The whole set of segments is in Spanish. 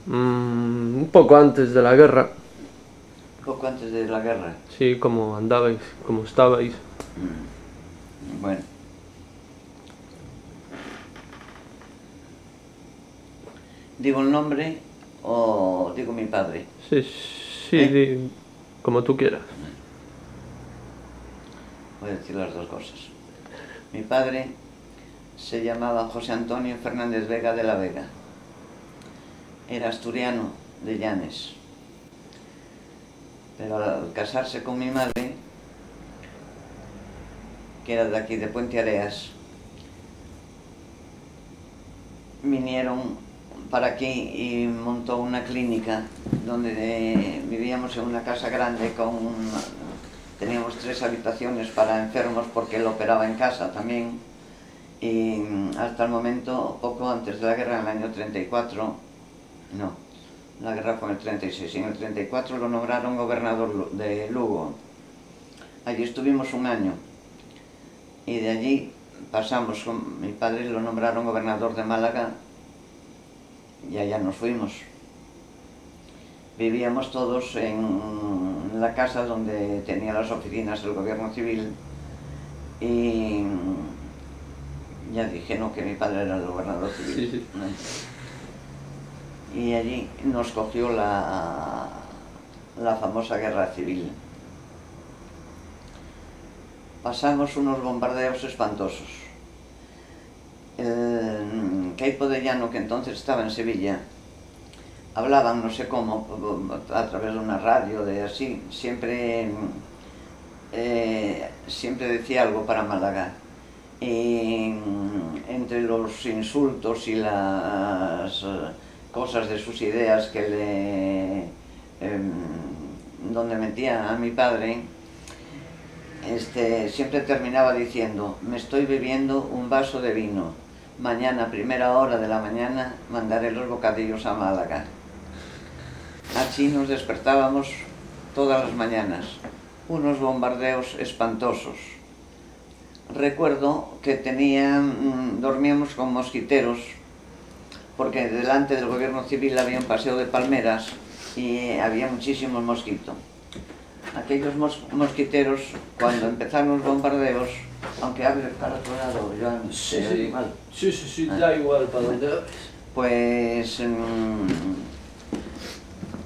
Un poco antes de la guerra. Poco antes de la guerra. Sí, cómo andabais, cómo estabais. Bueno. ¿Digo el nombre o digo mi padre? Sí, sí, como tú quieras. Voy a decir las dos cosas. Mi padre se llamaba José Antonio Fernández Vega de la Vega. Era asturiano de Llanes. Pero al casarse con mi madre, que era de aquí, de Puente Areas, vinieron para aquí y montó una clínica donde vivíamos en una casa grande teníamos 3 habitaciones para enfermos porque él operaba en casa también, y hasta el momento, poco antes de la guerra, en el año 34, no, la guerra fue en el 36, y en el 34 lo nombraron gobernador de Lugo. Allí estuvimos un año y de allí pasamos, con mi padre lo nombraron gobernador de Málaga y allá nos fuimos. Vivíamos todos en la casa donde tenía las oficinas del gobierno civil, y ya dije, ¿no?, que mi padre era el gobernador civil. Sí, sí. Y allí nos cogió la famosa guerra civil. Pasamos unos bombardeos espantosos. El Queipo de Llano, que entonces estaba en Sevilla, hablaban, no sé cómo, a través de una radio, de así, siempre decía algo para Málaga. Y entre los insultos y las cosas de sus ideas que donde metía a mi padre, siempre terminaba diciendo: me estoy bebiendo un vaso de vino, mañana a primera hora de la mañana mandaré los bocadillos a Málaga. Así nos despertábamos todas las mañanas, unos bombardeos espantosos. Recuerdo que dormíamos con mosquiteros, porque delante del gobierno civil había un paseo de palmeras y había muchísimos mosquitos. Aquellos mosquiteros, cuando empezaron los bombardeos, aunque hable para otro lado, yo Sí, da igual para donde hables. Pues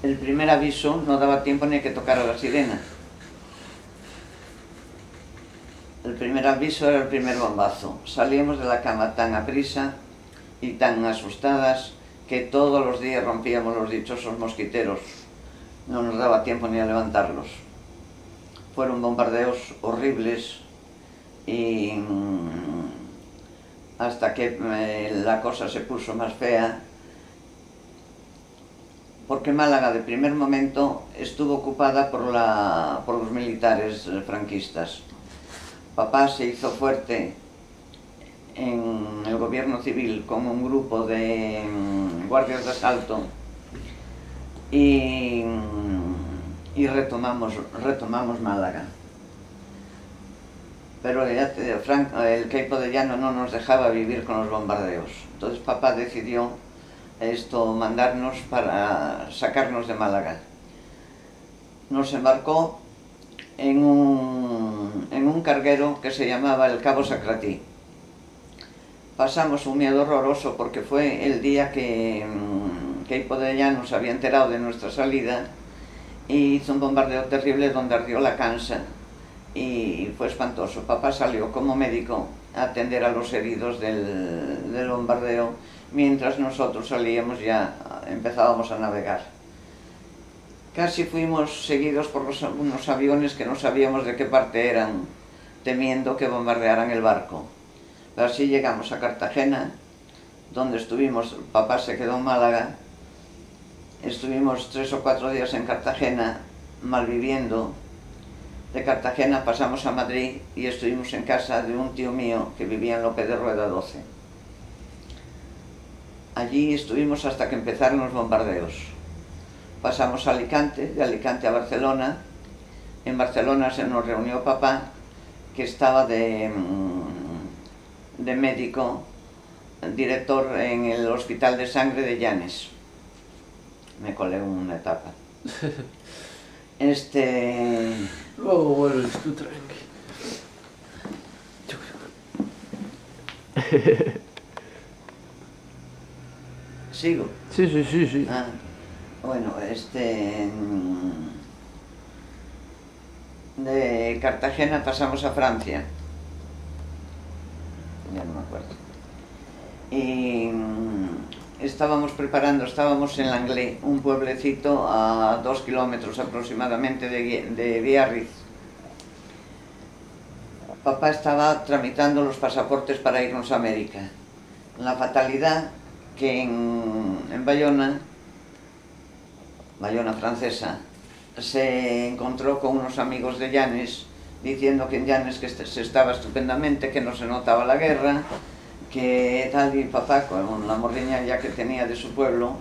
el primer aviso no daba tiempo ni que tocara la sirena. El primer aviso era el primer bombazo. Salíamos de la cama tan aprisa y tan asustadas que todos los días rompíamos los dichosos mosquiteros. No nos daba tiempo ni a levantarlos. Fueron bombardeos horribles y hasta que la cosa se puso más fea, porque Málaga de primer momento estuvo ocupada por los militares franquistas. Papá se hizo fuerte en el gobierno civil con un grupo de guardias de asalto y retomamos Málaga. Pero el Queipo de Llano no nos dejaba vivir con los bombardeos. Entonces papá decidió mandarnos para sacarnos de Málaga. Nos embarcó en un carguero que se llamaba el Cabo Sacratí. Pasamos un miedo horroroso porque fue el día que Queipo de Llano se había enterado de nuestra salida y hizo un bombardeo terrible donde ardió la cansa y fue espantoso. Papá salió como médico a atender a los heridos del bombardeo, mientras nosotros salíamos, ya empezábamos a navegar. Casi fuimos seguidos por unos aviones que no sabíamos de qué parte eran, temiendo que bombardearan el barco. Pero así llegamos a Cartagena, donde estuvimos. Papá se quedó en Málaga. Estuvimos 3 o 4 días en Cartagena, malviviendo. De Cartagena pasamos a Madrid y estuvimos en casa de un tío mío que vivía en López de Rueda 12. Allí estuvimos hasta que empezaron los bombardeos. Pasamos a Alicante, de Alicante a Barcelona. En Barcelona se nos reunió papá, que estaba de médico, director en el Hospital de Sangre de Llanes. me colé una etapa. Luego vuelves tú tranqui. ¿Sigo? Sí, sí, sí, sí. Ah, bueno, de Cartagena pasamos a Francia. Ya no me acuerdo. Y estábamos en Langlais, un pueblecito a 2 kilómetros aproximadamente de Biarritz. Papá estaba tramitando los pasaportes para irnos a América. La fatalidad que en Bayona francesa, se encontró con unos amigos de Llanes diciendo que en Llanes que se estaba estupendamente, que no se notaba la guerra, que tal, y papá con la morriña que tenía de su pueblo,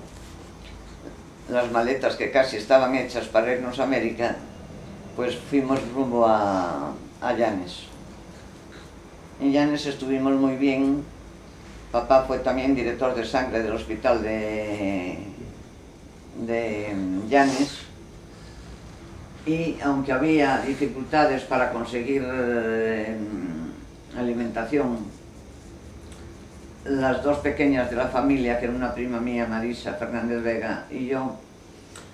las maletas que casi estaban hechas para irnos a América, pues fuimos rumbo a Llanes. En Llanes estuvimos muy bien. Papá fue también director de sangre del hospital de Llanes, y aunque había dificultades para conseguir alimentación, las dos pequeñas de la familia, que era una prima mía, Marisa Fernández Vega, y yo,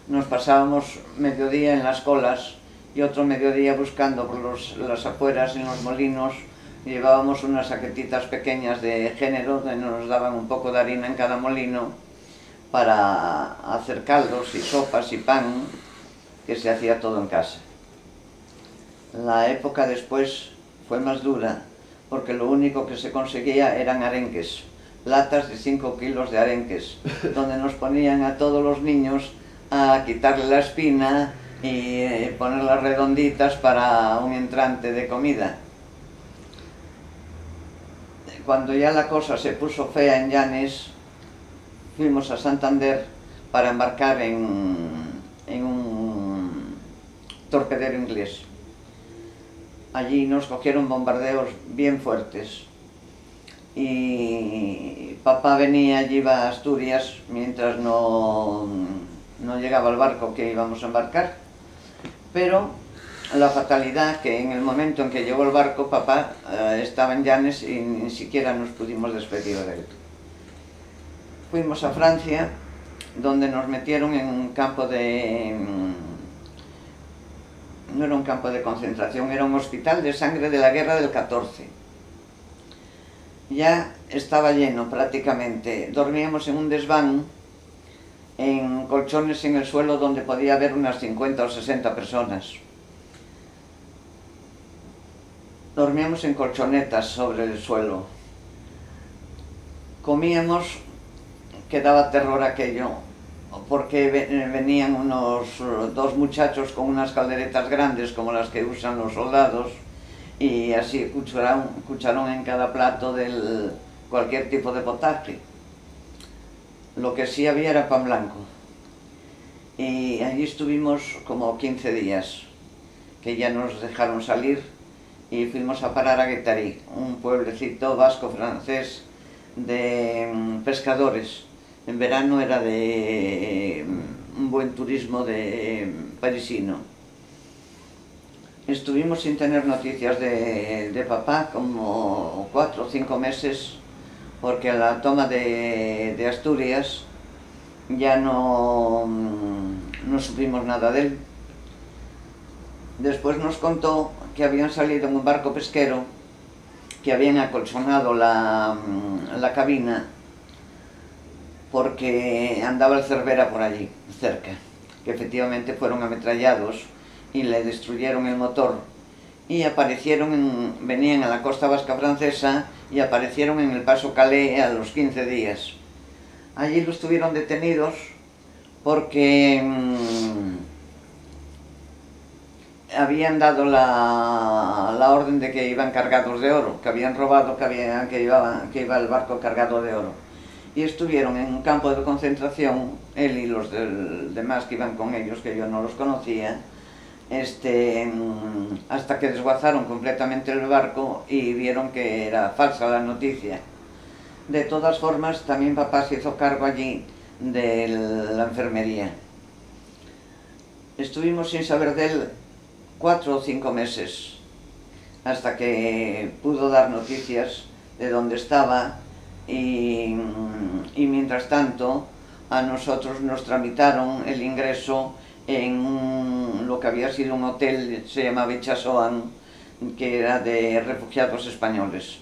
nos pasábamos mediodía en las colas y otro mediodía buscando por las afueras, en los molinos. Llevábamos unas saquetitas pequeñas de género, donde nos daban un poco de harina en cada molino para hacer caldos y sopas y pan, que se hacía todo en casa. La época después fue más dura, porque lo único que se conseguía eran arenques, latas de 5 kilos de arenques, donde nos ponían a todos los niños a quitarle la espina y ponerlas redonditas para un entrante de comida. Cuando ya la cosa se puso fea en Llanes, fuimos a Santander para embarcar en un torpedero inglés. Allí nos cogieron bombardeos bien fuertes y papá venía, allí iba a Asturias mientras no llegaba el barco que íbamos a embarcar. Pero la fatalidad que en el momento en que llegó el barco, papá estaba en Llanes y ni siquiera nos pudimos despedir de él. Fuimos a Francia, donde nos metieron en un campo no era un campo de concentración, era un hospital de sangre de la guerra del 14. Ya estaba lleno prácticamente. Dormíamos en un desván, en colchones en el suelo, donde podía haber unas 50 o 60 personas. Dormíamos en colchonetas sobre el suelo. Comíamos, que daba terror aquello, porque venían dos muchachos con unas calderetas grandes como las que usan los soldados, y así cucharón en cada plato de cualquier tipo de potaje. Lo que sí había era pan blanco. Y allí estuvimos como 15 días, que ya nos dejaron salir y fuimos a parar a Guetarí, un pueblecito vasco-francés de pescadores. En verano era de un buen turismo de parisino. Estuvimos sin tener noticias de papá como 4 o 5 meses, porque a la toma de Asturias ya no supimos nada de él. Después nos contó que habían salido en un barco pesquero, que habían acolchonado la cabina, porque andaba el Cervera por allí, cerca, que efectivamente fueron ametrallados y le destruyeron el motor, y venían a la costa vasca francesa y aparecieron en el paso Calais a los 15 días. Allí los tuvieron detenidos porque habían dado la orden de que iban cargados de oro, que habían robado, que iba el barco cargado de oro. Y estuvieron en un campo de concentración, él y los demás que iban con ellos, que yo no los conocía, hasta que desguazaron completamente el barco y vieron que era falsa la noticia. De todas formas, también papá se hizo cargo allí de la enfermería. Estuvimos sin saber de él 4 o 5 meses, hasta que pudo dar noticias de dónde estaba y mientras tanto a nosotros nos tramitaron el ingreso en lo que había sido un hotel, se llamaba Itxasoan, que era de refugiados españoles,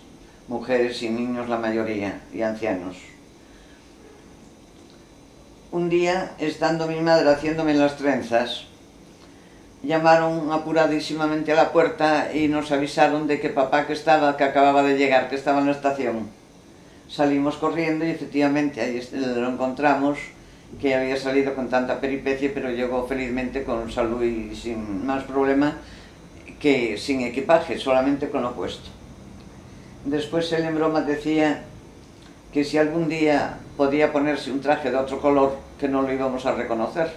mujeres y niños la mayoría, y ancianos. Un día, estando mi madre haciéndome las trenzas, llamaron apuradísimamente a la puerta y nos avisaron de que papá que acababa de llegar, que estaba en la estación. Salimos corriendo y efectivamente ahí lo encontramos, que había salido con tanta peripecia, pero llegó felizmente con salud y sin más problema, que sin equipaje, solamente con lo puesto. Después él en broma decía que si algún día podía ponerse un traje de otro color, que no lo íbamos a reconocer,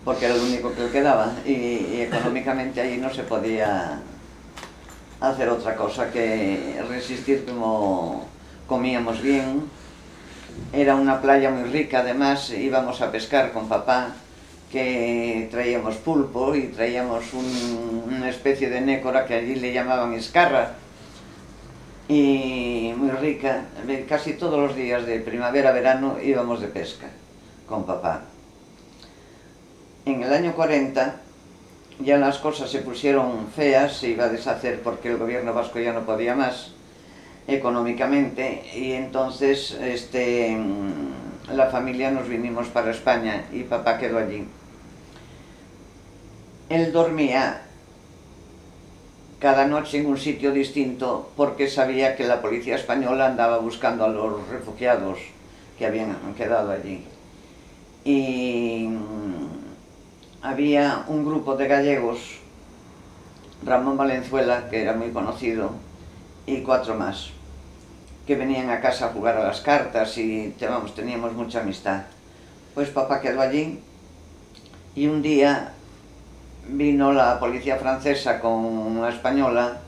porque era el único que le quedaba, y económicamente allí no se podía hacer otra cosa que resistir. Como comíamos bien, era una playa muy rica, además íbamos a pescar con papá, que traíamos pulpo y traíamos una especie de nécora que allí le llamaban escarra, y muy rica. Casi todos los días de primavera a verano íbamos de pesca con papá. En el año 40 ya las cosas se pusieron feas, se iba a deshacer porque el gobierno vasco ya no podía más económicamente, y entonces la familia nos vinimos para España y papá quedó allí. Él dormía cada noche en un sitio distinto porque sabía que la policía española andaba buscando a los refugiados que habían quedado allí. Y había un grupo de gallegos, Ramón Valenzuela, que era muy conocido, y 4 más, que venían a casa a jugar a las cartas y teníamos mucha amistad. Pues papá quedó allí y un día vino la policía francesa con la española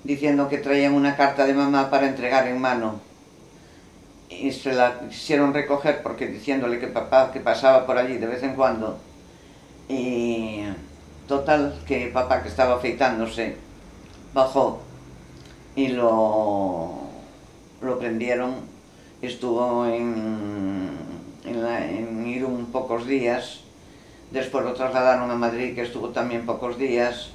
diciendo que traían una carta de mamá para entregar en mano, y se la quisieron recoger porque diciéndole que papá que pasaba por allí de vez en cuando. Y total, que papá, que estaba afeitándose, bajó y lo prendieron. Estuvo en Irún pocos días, después lo trasladaron a Madrid, que estuvo también pocos días,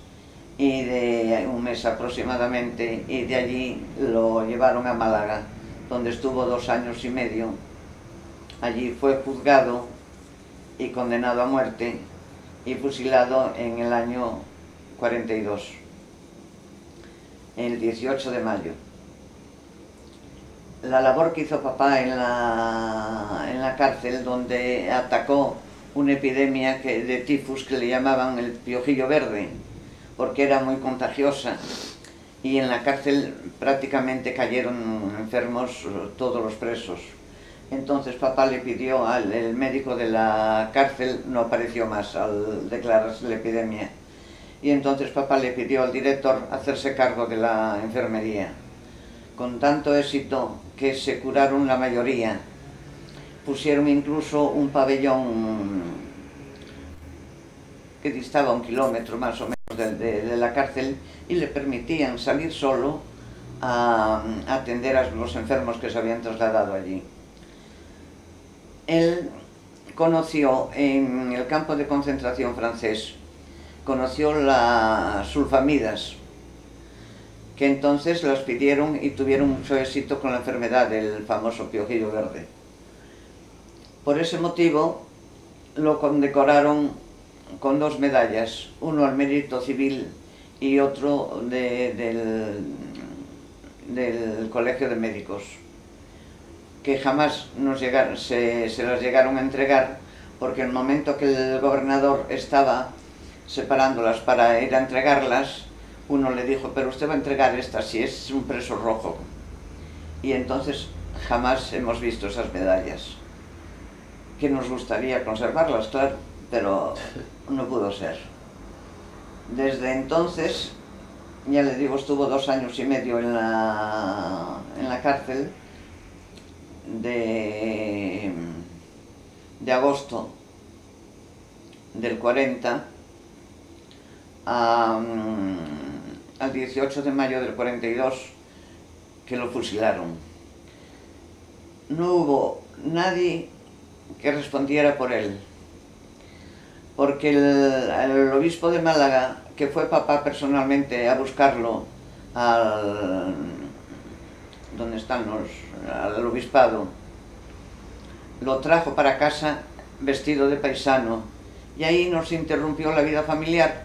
y de un mes aproximadamente, y de allí lo llevaron a Málaga, donde estuvo 2 años y medio. Allí fue juzgado y condenado a muerte y fusilado en el año 42, el 18 de mayo. La labor que hizo papá en la cárcel, donde atacó una epidemia de tifus que le llamaban el piojillo verde, porque era muy contagiosa, y en la cárcel prácticamente cayeron enfermos todos los presos. Entonces papá le pidió el médico de la cárcel, no apareció más al declararse la epidemia, y entonces papá le pidió al director hacerse cargo de la enfermería, con tanto éxito que se curaron la mayoría. Pusieron incluso un pabellón que distaba 1 kilómetro más o menos de la cárcel, y le permitían salir solo a atender a los enfermos que se habían trasladado allí. Él conoció en el campo de concentración francés, conoció las sulfamidas, que entonces las pidieron y tuvieron mucho éxito con la enfermedad del famoso piojillo verde. Por ese motivo lo condecoraron con 2 medallas, uno al mérito civil y otro del Colegio de Médicos, que jamás se las llegaron a entregar, porque en el momento que el gobernador estaba separándolas para ir a entregarlas, uno le dijo: pero usted va a entregar estas si es un preso rojo. Y entonces jamás hemos visto esas medallas, que nos gustaría conservarlas, claro, pero no pudo ser. Desde entonces, ya le digo, estuvo 2 años y medio en la cárcel de agosto del 40 al 18 de mayo del 42, que lo fusilaron. No hubo nadie que respondiera por él, porque el obispo de Málaga, que fue papá personalmente a buscarlo donde están al obispado, lo trajo para casa vestido de paisano, y ahí nos interrumpió la vida familiar,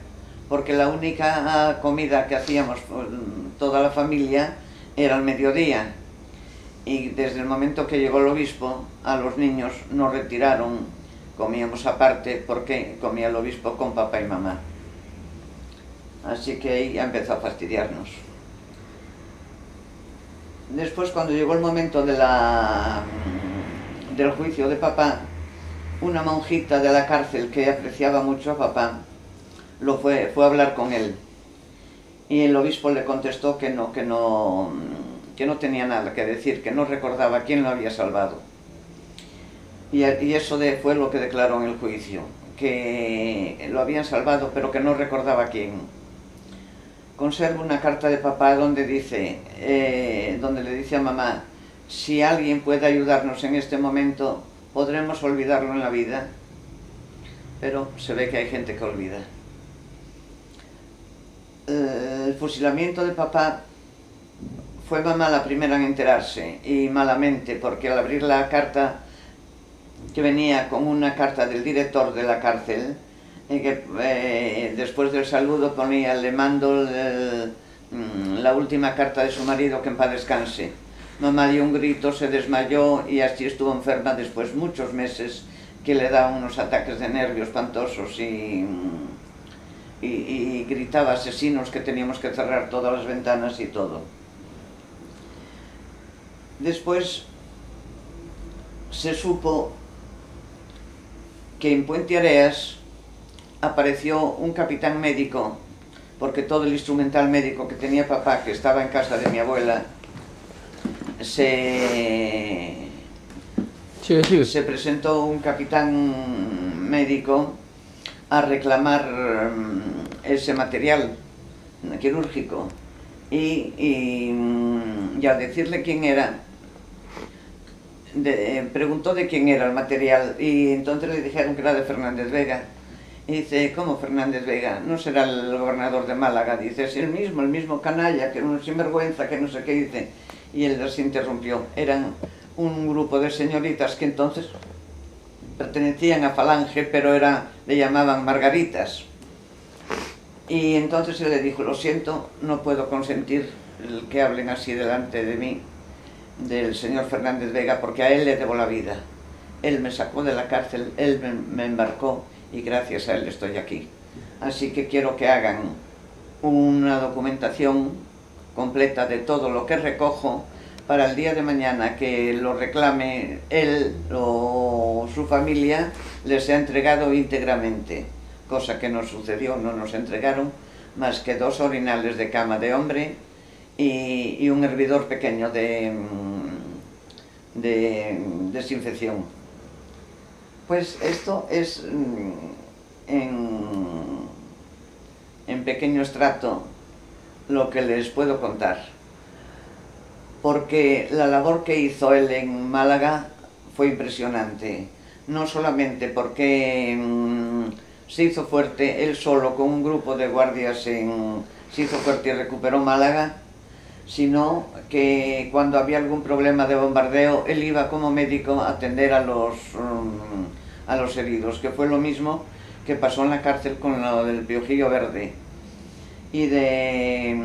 porque la única comida que hacíamos toda la familia era al mediodía, y desde el momento que llegó el obispo, a los niños nos retiraron, comíamos aparte, porque comía el obispo con papá y mamá. Así que ahí ya empezó a fastidiarnos. Después, cuando llegó el momento del juicio de papá, una monjita de la cárcel que apreciaba mucho a papá fue a hablar con él, y el obispo le contestó que no tenía nada que decir, que no recordaba quién lo había salvado. Y eso fue lo que declaró en el juicio, que lo habían salvado pero que no recordaba quién. Conservo una carta de papá donde le dice a mamá: si alguien puede ayudarnos en este momento, podremos olvidarlo en la vida. Pero se ve que hay gente que olvida. El fusilamiento de papá fue mamá la primera en enterarse, y malamente, porque al abrir la carta, que venía con una carta del director de la cárcel, que después del saludo ponía: le mando la última carta de su marido, que en paz descanse. Mamá dio un grito, se desmayó, y así estuvo enferma después muchos meses, que le daban unos ataques de nervios espantosos, y gritaba asesinos, que teníamos que cerrar todas las ventanas y todo. Después se supo que en Puente Areas apareció un capitán médico, porque todo el instrumental médico que tenía papá, que estaba en casa de mi abuela, se presentó un capitán médico a reclamar ese material quirúrgico, y al decirle quién era, preguntó de quién era el material, y entonces le dijeron que era de Fernández Vega. Y dice: ¿cómo Fernández Vega? ¿No será el gobernador de Málaga? Dice: es el mismo canalla, que era un sinvergüenza, que no sé qué. Dice, y él las interrumpió. Eran un grupo de señoritas que entonces pertenecían a Falange, pero le llamaban Margaritas. Y entonces él le dijo: lo siento, no puedo consentir que hablen así delante de mí del señor Fernández Vega, porque a él le debo la vida. Él me sacó de la cárcel, él me embarcó, y gracias a él estoy aquí. Así que quiero que hagan una documentación completa de todo lo que recojo, para el día de mañana que lo reclame él o su familia, les sea entregado íntegramente. Cosa que no sucedió, no nos entregaron más que 2 orinales de cama de hombre y un hervidor pequeño de desinfección. Pues esto es en pequeño estrato lo que les puedo contar, porque la labor que hizo él en Málaga fue impresionante, no solamente porque se hizo fuerte él solo con un grupo de guardias, se hizo fuerte y recuperó Málaga, sino que cuando había algún problema de bombardeo, él iba como médico a atender a los heridos, que fue lo mismo que pasó en la cárcel con lo del piojillo verde. Y de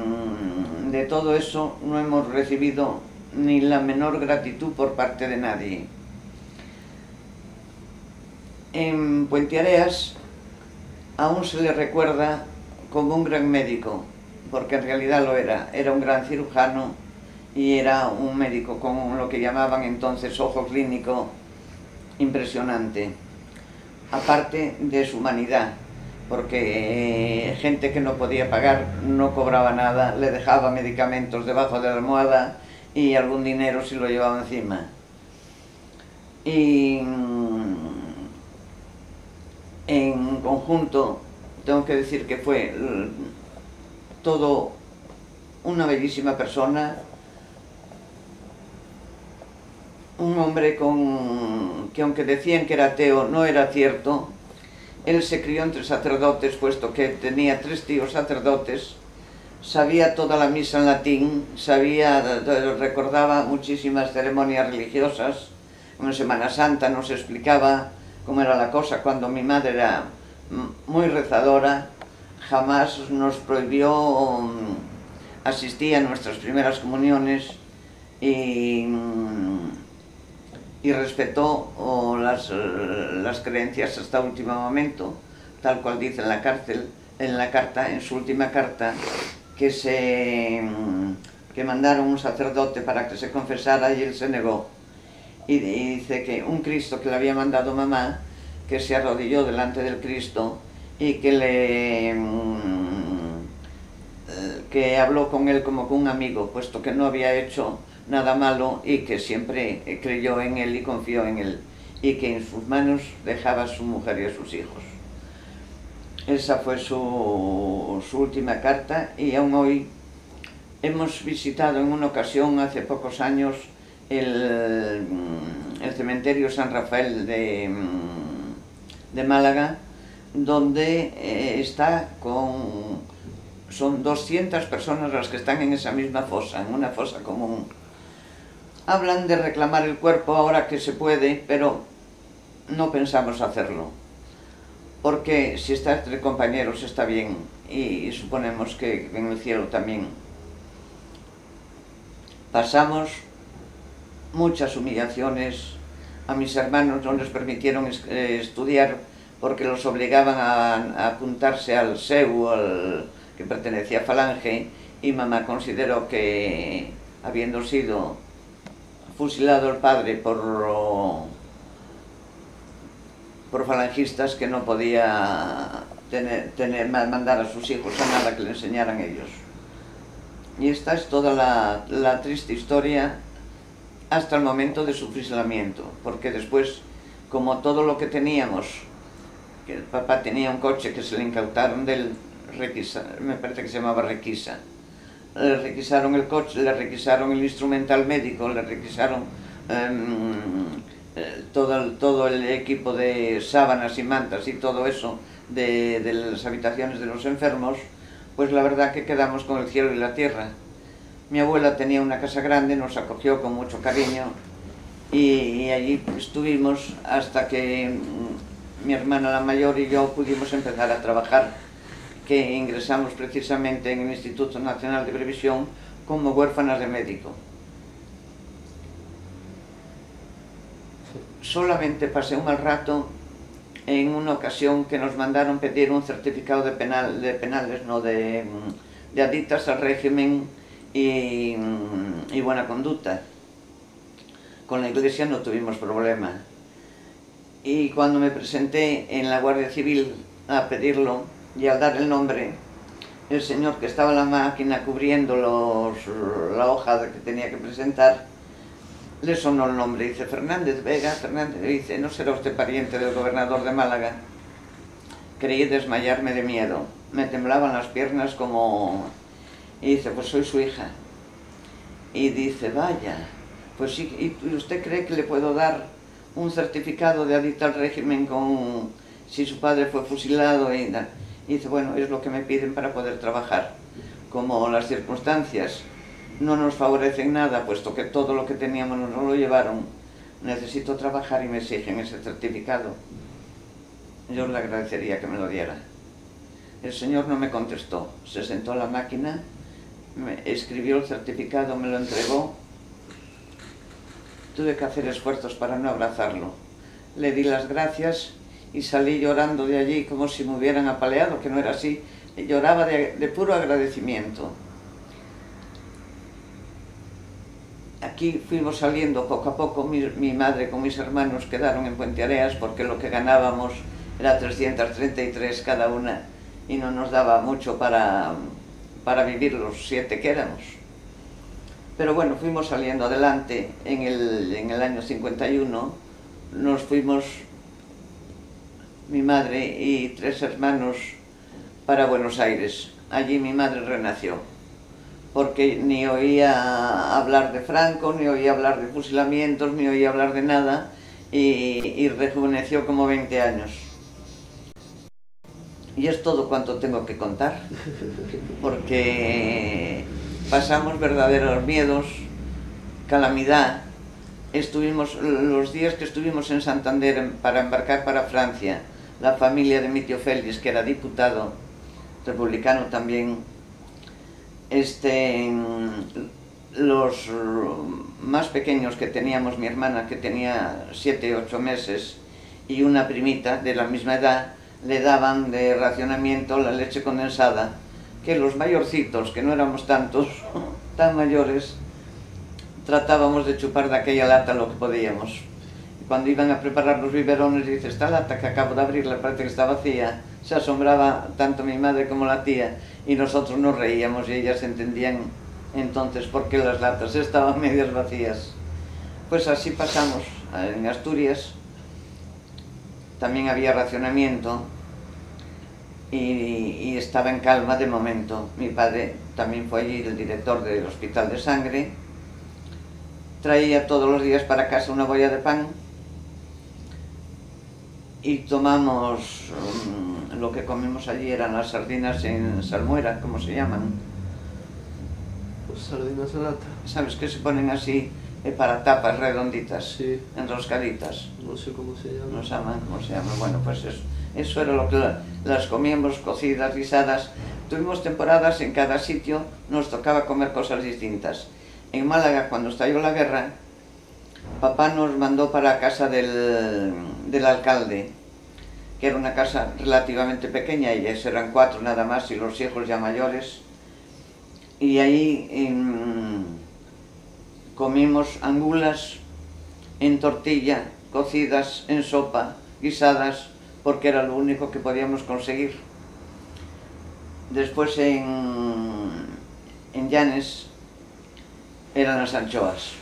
todo eso no hemos recibido ni la menor gratitud por parte de nadie. En Puente Areas aún se le recuerda como un gran médico, porque en realidad lo era un gran cirujano y era un médico con lo que llamaban entonces ojo clínico impresionante, aparte de su humanidad, porque gente que no podía pagar no cobraba nada, le dejaba medicamentos debajo de la almohada y algún dinero si lo llevaba encima. Y conjunto, tengo que decir que fue todo una bellísima persona, un hombre que aunque decían que era ateo, no era cierto. Él se crió entre sacerdotes, puesto que tenía 3 tíos sacerdotes, sabía toda la misa en latín, recordaba muchísimas ceremonias religiosas. En Semana Santa nos explicaba cómo era la cosa, cuando mi madre era muy rezadora, jamás nos prohibió asistir a nuestras primeras comuniones y respetó las creencias hasta último momento, tal cual dice en su última carta, que mandaron un sacerdote para que se confesara y él se negó. Y dice que un Cristo que le había mandado mamá, que se arrodilló delante del Cristo y que habló con él como con un amigo, puesto que no había hecho nada malo y que siempre creyó en él y confió en él, y que en sus manos dejaba a su mujer y a sus hijos. Esa fue su última carta, y aún hoy hemos visitado en una ocasión, hace pocos años, el cementerio San Rafael de Málaga, donde son 200 personas las que están en esa misma fosa, en una fosa común. Hablan de reclamar el cuerpo ahora que se puede, pero no pensamos hacerlo, porque si está entre compañeros está bien, y suponemos que en el cielo también. Pasamos muchas humillaciones. A mis hermanos no les permitieron estudiar porque los obligaban a apuntarse al SEU, que pertenecía a Falange, y mamá consideró que, habiendo sido fusilado el padre por falangistas, que no podía mandar a sus hijos a nada que le enseñaran ellos. Y esta es toda la triste historia hasta el momento de su fusilamiento, porque después, como todo lo que teníamos, que el papá tenía un coche que se le incautaron del me parece que se llamaba requisa, le requisaron el coche, le requisaron el instrumental médico, le requisaron todo el equipo de sábanas y mantas y todo eso de las habitaciones de los enfermos. Pues la verdad que quedamos con el cielo y la tierra. Mi abuela tenía una casa grande, nos acogió con mucho cariño, y allí estuvimos hasta que mi hermana la mayor y yo pudimos empezar a trabajar, que ingresamos precisamente en el Instituto Nacional de Previsión como huérfanas de médico. Solamente pasé un mal rato en una ocasión que nos mandaron pedir un certificado de adictas al régimen y buena conducta. Con la Iglesia no tuvimos problema. Y cuando me presenté en la Guardia Civil a pedirlo, y al dar el nombre, el señor que estaba en la máquina cubriendo la hoja que tenía que presentar, le sonó el nombre, dice Fernández Vega. Fernández, dice, ¿no será usted pariente del gobernador de Málaga? Creí desmayarme de miedo, me temblaban las piernas como... Y dice, pues soy su hija. Y dice, vaya, pues sí, ¿y usted cree que le puedo dar un certificado de adicto al régimen si su padre fue fusilado? Y dice, bueno, es lo que me piden para poder trabajar. Como las circunstancias no nos favorecen nada, puesto que todo lo que teníamos nos lo llevaron, necesito trabajar y me exigen ese certificado. Yo le agradecería que me lo diera. El señor no me contestó, se sentó a la máquina, escribió el certificado, me lo entregó. Tuve que hacer esfuerzos para no abrazarlo. Le di las gracias y salí llorando de allí como si me hubieran apaleado, que no era así. Lloraba de puro agradecimiento. Aquí fuimos saliendo poco a poco. Mi madre con mis hermanos quedaron en Puenteareas porque lo que ganábamos era 333 cada una y no nos daba mucho para vivir los 7 que éramos. Pero bueno, fuimos saliendo adelante. En el año 51 nos fuimos mi madre y 3 hermanos para Buenos Aires. Allí mi madre renació, porque ni oía hablar de Franco, ni oía hablar de fusilamientos, ni oía hablar de nada, y rejuveneció como 20 años. Y es todo cuanto tengo que contar, porque pasamos verdaderos miedos, calamidad. Estuvimos, los días que estuvimos en Santander para embarcar para Francia, la familia de mi tío Félix, que era diputado, republicano también, los más pequeños que teníamos, mi hermana que tenía 7 u 8 meses y una primita de la misma edad, le daban de racionamiento la leche condensada, que los mayorcitos, que no éramos tantos, tan mayores, tratábamos de chupar de aquella lata lo que podíamos. Y cuando iban a preparar los biberones, dice, esta lata que acabo de abrirla parece que está vacía. Se asombraba tanto mi madre como la tía, y nosotros nos reíamos y ellas entendían entonces por qué las latas estaban medias vacías. Pues así pasamos en Asturias. También había racionamiento y estaba en calma de momento. Mi padre también fue allí el director del hospital de sangre. Traía todos los días para casa una bolla de pan y tomamos, lo que comimos allí eran las sardinas en salmuera, ¿cómo se llaman? Pues sardinas en lata. ¿Sabes que se ponen así para tapas redonditas? Sí. Enroscaditas. No sé cómo se llama. No saben cómo se llama. Bueno, pues eso era lo que las comíamos, cocidas, guisadas. Tuvimos temporadas en cada sitio, nos tocaba comer cosas distintas. En Málaga, cuando estalló la guerra, papá nos mandó para casa del alcalde, que era una casa relativamente pequeña, ellos eran 4 nada más y los hijos ya mayores. Y ahí comimos angulas en tortilla, cocidas en sopa, guisadas, porque era lo único que podíamos conseguir. Después en Llanes eran las anchoas,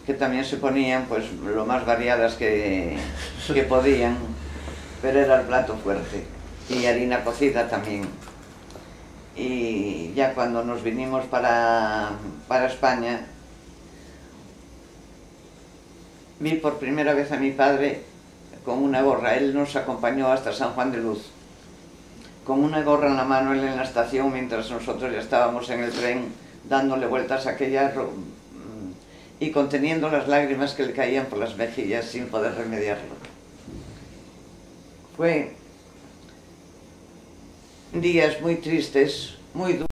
que también se ponían pues lo más variadas que podían, pero era el plato fuerte, y harina cocida también. Y ya cuando nos vinimos para España, vi por primera vez a mi padre con una gorra. Él nos acompañó hasta San Juan de Luz, con una gorra en la mano, él en la estación, mientras nosotros ya estábamos en el tren dándole vueltas a aquella y conteniendo las lágrimas que le caían por las mejillas sin poder remediarlo. Fue días muy tristes, muy duros.